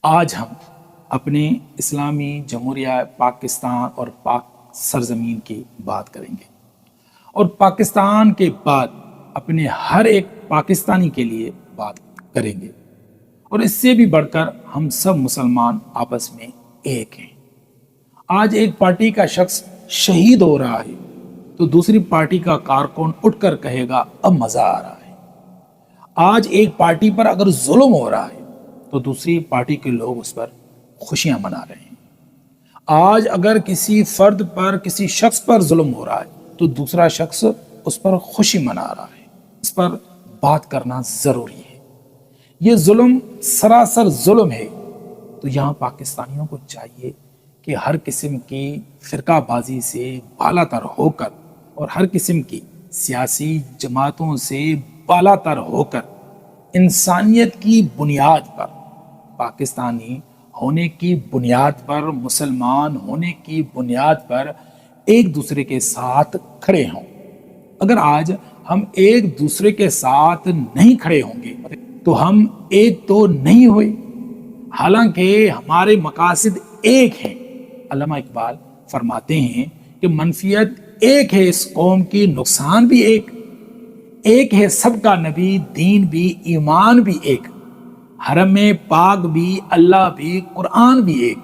آج ہم اپنے اسلامی جمہوریہ پاکستان اور پاک سرزمین کی بات کریں گے، اور پاکستان کے بعد اپنے ہر ایک پاکستانی کے لیے بات کریں گے، اور اس سے بھی بڑھ کر ہم سب مسلمان آپس میں ایک ہیں۔ آج ایک پارٹی کا شخص شہید ہو رہا ہے تو دوسری پارٹی کا کارکن اٹھ کر کہے گا اب مزہ آ رہا ہے۔ آج ایک پارٹی پر اگر ظلم ہو رہا ہے تو دوسری پارٹی کے لوگ اس پر خوشیاں منا رہے ہیں۔ آج اگر کسی فرد پر، کسی شخص پر ظلم ہو رہا ہے تو دوسرا شخص اس پر خوشی منا رہا ہے۔ اس پر بات کرنا ضروری ہے۔ یہ ظلم سراسر ظلم ہے، تو یہاں پاکستانیوں کو چاہیے کہ ہر قسم کی فرقہ بازی سے بالا تر ہو کر اور ہر قسم کی سیاسی جماعتوں سے بالا تر ہو کر انسانیت کی بنیاد پر، پاکستانی ہونے کی بنیاد پر، مسلمان ہونے کی بنیاد پر ایک دوسرے کے ساتھ کھڑے ہوں۔ اگر آج ہم ایک دوسرے کے ساتھ نہیں کھڑے ہوں گے تو ہم ایک تو نہیں ہوئے، حالانکہ ہمارے مقاصد ایک ہیں۔ علامہ اقبال فرماتے ہیں کہ منفیت ایک ہے اس قوم کی، نقصان بھی ایک ہے سب کا نبی، دین بھی ایمان بھی ایک، حرم پاک بھی اللہ بھی قرآن بھی ایک،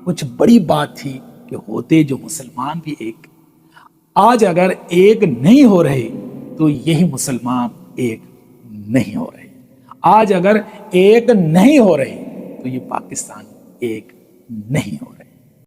کچھ بڑی بات تھی کہ ہوتے جو مسلمان بھی ایک۔ آج اگر ایک نہیں ہو رہے تو یہی مسلمان ایک نہیں ہو رہے۔ آج اگر ایک نہیں ہو رہے تو یہ پاکستان ایک نہیں ہو رہا۔